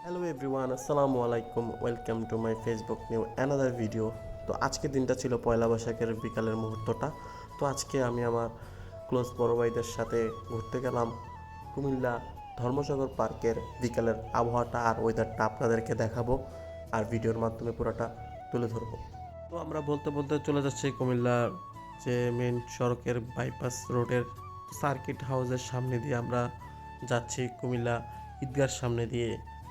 Hello everyone, আসসালামু আলাইকুম। Welcome to my Facebook new another video. তো আজকের দিনটা ছিল পয়লা বৈশাখের বিকালের মুহূর্তটা। তো আজকে আমি আমার ক্লোজ বড় ভাইদের সাথে ঘুরতে গেলাম কুমিল্লা ধর্মসাগর পার্কের বিকালের আবহাওয়াটা আর ওয়েদারটা আপনাদেরকে দেখাবো আর ভিডিওর মাধ্যমে পুরোটা তুলে ধরবো। তো আমরা বলতে বলতে চলে যাচ্ছি কুমিল্লার যে মেন সড়কের বাইপাস রোডের সার্কিট হাউসের সামনে দিয়ে আমরা যাচ্ছি কুমিল্লা ঈদগার সামনে দিয়ে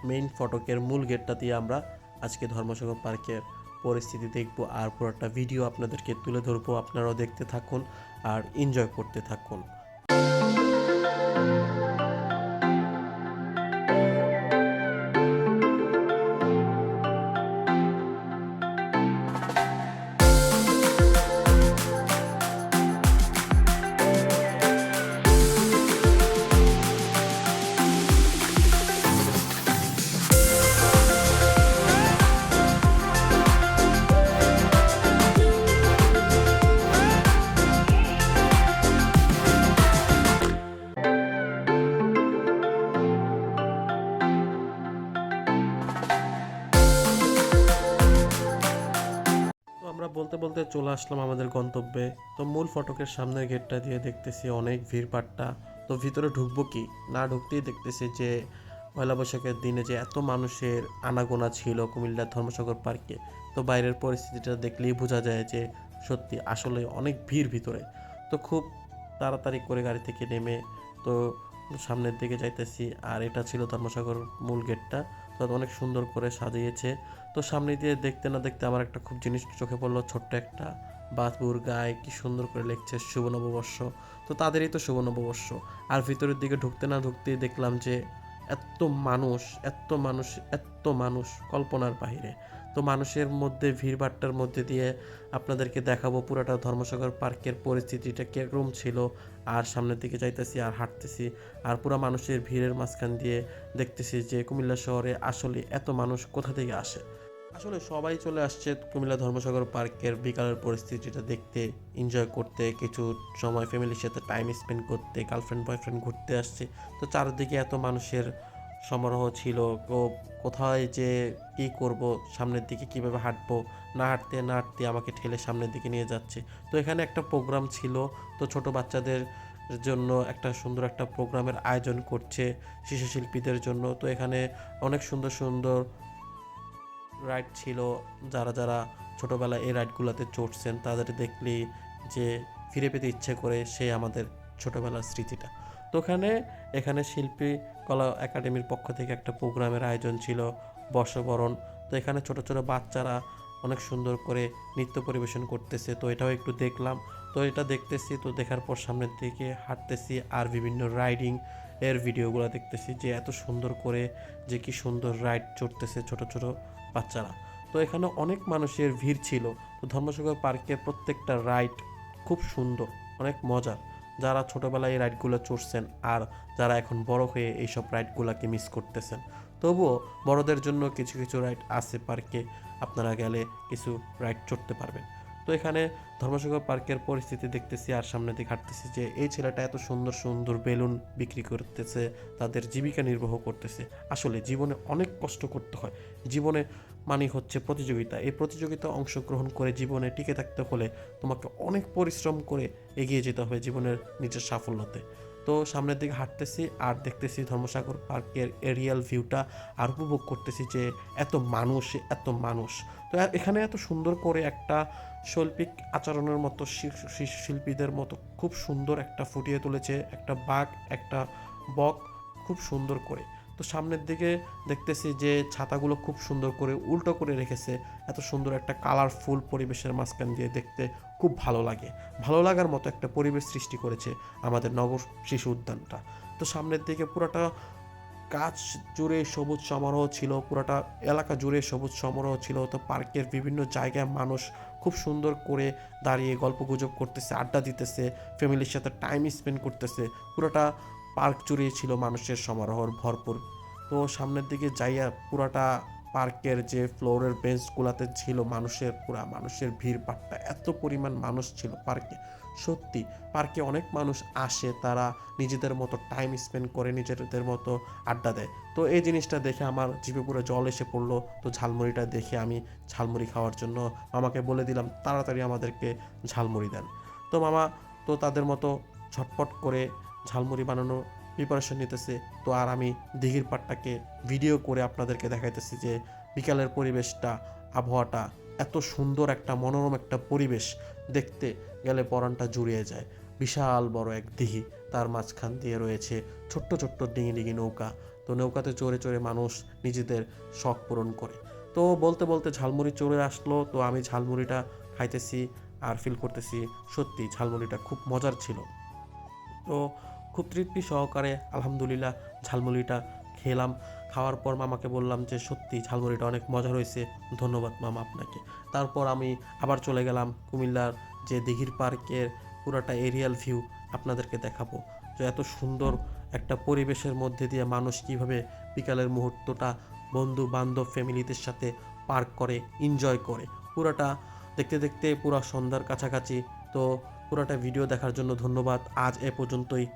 মেইন ফটকের মূল গেটটা দিয়ে আমরা আজকে ধর্মসাগর পার্কের পরিস্থিতি দেখব আর পুরোটা ভিডিও আপনাদেরকে তুলে ধরবো। আপনারাও দেখতে থাকুন আর এনজয় করতে থাকুন। তো আমরা বলতে বলতে চলে আসলাম আমাদের গন্তব্যে। তো মূল ফটকের সামনের গেটটা দিয়ে দেখতেছি অনেক ভিড়ভাট্টা। তো ভিতরে ঢুকবো কি না ঢুকতেই দেখতেছি যে পয়লা বৈশাখের দিনে যে এত মানুষের আনাগোনা ছিল কুমিল্লার ধর্মসাগর পার্কে। তো বাইরের পরিস্থিতিটা দেখলেই বোঝা যায় যে সত্যি আসলে অনেক ভিড় ভিতরে। তো খুব তাড়াতাড়ি করে গাড়ি থেকে নেমে তো সামনের দিকে যাইতেছি। আর এটা ছিল ধর্মসাগর মূল গেটটা। তো অনেক সুন্দর করে সাজিয়েছে। তো সামনে দিয়ে দেখতে না দেখতে আমার একটা খুব জিনিস চোখে পড়লো, ছোট্ট একটা বাছুর গায়ে কি সুন্দর করে লিখছে শুভ নববর্ষ। তো তাদেরই তো শুভ নববর্ষ। আর ভিতরের দিকে ঢুকতে না ঢুকতেই দেখলাম যে এত মানুষ, এত মানুষ, এত মানুষ কল্পনার বাহিরে। তো মানুষের মধ্যে ভিড়ভাট্টার মধ্যে দিয়ে আপনাদেরকে দেখাবো পুরাটা ধর্মসাগর পার্কের পরিস্থিতিটা কীরকম ছিল। আর সামনের দিকে যাইতেছি আর হাঁটতেছি আর পুরা মানুষের ভিড়ের মাঝখান দিয়ে দেখতেছি যে কুমিল্লা শহরে আসলে এত মানুষ কোথা থেকে আসে। আসলে সবাই চলে আসছে কুমিল্লা ধর্মসাগর পার্কের বিকালের পরিস্থিতিটা দেখতে, এনজয় করতে, কিছু সময় ফ্যামিলির সাথে টাইম স্পেন্ড করতে, গার্লফ্রেন্ড বয়ফ্রেন্ড ঘুরতে আসছে। তো চারদিকে এত মানুষের সমারোহ ছিল। কোথায় যে কী করব, সামনের দিকে কিভাবে হাঁটবো, না হাঁটতে না হাঁটতে আমাকে ঠেলে সামনের দিকে নিয়ে যাচ্ছে। তো এখানে একটা প্রোগ্রাম ছিল। তো ছোট বাচ্চাদের জন্য একটা সুন্দর একটা প্রোগ্রামের আয়োজন করছে শিশু শিল্পীদের জন্য। তো এখানে অনেক সুন্দর সুন্দর রাইড ছিল। যারা যারা ছোটোবেলায় এই রাইডগুলোতে চড়ছেন তাদের দেখলেই যে ফিরে পেতে ইচ্ছে করে সেই আমাদের ছোটোবেলার স্মৃতিটা। তো এখানে শিল্পী কলা একাডেমির পক্ষ থেকে একটা প্রোগ্রামের আয়োজন ছিল, বর্ষবরণ। তো এখানে ছোট ছোট বাচ্চারা অনেক সুন্দর করে নৃত্য পরিবেশন করতেছে। তো এটাও একটু দেখলাম। তো এটা দেখতেছি, তো দেখার পর সামনের দিকে হাঁটতেছি আর বিভিন্ন রাইডিং এর ভিডিওগুলো দেখতেছি যে এত সুন্দর করে যে কি সুন্দর রাইড চড়তেছে ছোট ছোট বাচ্চারা। তো এখানে অনেক মানুষের ভিড় ছিল। তো ধর্মসাগর পার্কের প্রত্যেকটা রাইড খুব সুন্দর, অনেক মজার। যারা ছোটোবেলায় এই রাইডগুলো চড়ছেন আর যারা এখন বড় হয়ে এইসব রাইডগুলোকে মিস করতেছেন, তবুও বড়দের জন্য কিছু কিছু রাইড আছে পার্কে, আপনারা গেলে কিছু রাইড চড়তে পারবেন। তো এখানে ধর্মসাগর পার্কের পরিস্থিতি দেখতেছি আর সামনে দিকে হাঁটতেছি যে এই ছেলেটা এত সুন্দর সুন্দর বেলুন বিক্রি করতেছে, তাদের জীবিকা নির্বাহ করতেছে। আসলে জীবনে অনেক কষ্ট করতে হয়। জীবনে মানে হচ্ছে প্রতিযোগিতা। এই প্রতিযোগিতা অংশগ্রহণ করে জীবনে টিকে থাকতে হলে তোমাকে অনেক পরিশ্রম করে এগিয়ে যেতে হবে জীবনের নিজের সাফল্যতে। তো সামনের দিকে হাঁটতেছি আর দেখতেছি ধর্মসাগর পার্কের এরিয়াল ভিউটা আর উপভোগ করতেছি যে এত মানুষ, এত মানুষ। তো এখানে এত সুন্দর করে একটা শৈল্পিক আচরণের মতো শিল্পীদের মতো খুব সুন্দর একটা ফুটিয়ে তুলেছে একটা বাঘ, একটা বক, খুব সুন্দর করে। তো সামনের দিকে দেখতেছি যে ছাতাগুলো খুব সুন্দর করে উল্টো করে রেখেছে। এত সুন্দর একটা কালারফুল পরিবেশের মাঝখান দিয়ে দেখতে খুব ভালো লাগে। ভালো লাগার মতো একটা পরিবেশ সৃষ্টি করেছে আমাদের নগর শিশু উদ্যানটা। তো সামনের দিকে পুরোটা গাছ জুড়ে সবুজ সমারোহ ছিল, পুরোটা এলাকা জুড়ে সবুজ সমারোহ ছিল। তো পার্কের বিভিন্ন জায়গায় মানুষ খুব সুন্দর করে দাঁড়িয়ে গল্পগুজব করতেছে, আড্ডা দিতেছে, ফ্যামিলির সাথে টাইম স্পেন্ড করতেছে। পুরোটা পার্ক জুড়েই ছিল মানুষের সমারোহর ভরপুর। তো সামনের দিকে যাইয়া পুরাটা পার্কের যে ফ্লোরের বেঞ্চগুলোতে ছিল মানুষের ভিড় পাট্টা, এত পরিমাণ মানুষ ছিল পার্কে। সত্যি পার্কে অনেক মানুষ আসে, তারা নিজেদের মতো টাইম স্পেন্ড করে, নিজেদের মতো আড্ডা দেয়। তো এই জিনিসটা দেখে আমার জিভে পুরো জল এসে পড়লো। তো ঝালমুড়িটা দেখে আমি ঝালমুড়ি খাওয়ার জন্য মামাকে বলে দিলাম তাড়াতাড়ি আমাদেরকে ঝালমুড়ি দেন। তো মামা তো তাদের মতো ঝটপট করে ঝালমুড়ি বানানোর প্রিপারেশন নিতেছে। তো আর আমি দিঘির পাড়টাকে ভিডিও করে আপনাদেরকে দেখাইতেছি যে বিকালের পরিবেশটা, আবহাওয়াটা এত সুন্দর, একটা মনোরম একটা পরিবেশ, দেখতে গেলে পরাণটা জুড়িয়ে যায়। বিশাল বড় এক দিঘি, তার মাঝখান দিয়ে রয়েছে ছোট্ট ছোট্ট ডিঙি ডিঙি নৌকা। তো নৌকাতে চড়ে চড়ে মানুষ নিজেদের শখ পূরণ করে। তো বলতে বলতে ঝালমুড়ি চলে আসলো। তো আমি ঝালমুড়িটা খাইতেছি আর ফিল করতেছি সত্যি ঝালমুড়িটা খুব মজার ছিল। তো খুব তৃপ্তি সহকারে আলহামদুলিল্লাহ ঝালমুড়িটা খেলাম। খাওয়ার পর মামাকে বললাম যে সত্যি ঝালমুড়িটা অনেক মজা হয়েছে, ধন্যবাদ মামা আপনাকে। তারপর আমি আবার চলে গেলাম কুমিল্লার যে দিঘির পার্কের পুরোটা এরিয়াল ভিউ আপনাদেরকে দেখাবো, যে এত সুন্দর একটা পরিবেশের মধ্যে দিয়ে মানুষ কীভাবে বিকালের মুহূর্তটা বন্ধু বান্ধব ফ্যামিলিদের সাথে পার্ক করে, এনজয় করে। পুরোটা দেখতে দেখতে পুরো সন্ধ্যার কাছাকাছি। তো পুরোটা ভিডিও দেখার জন্য ধন্যবাদ। আজ এ পর্যন্তই।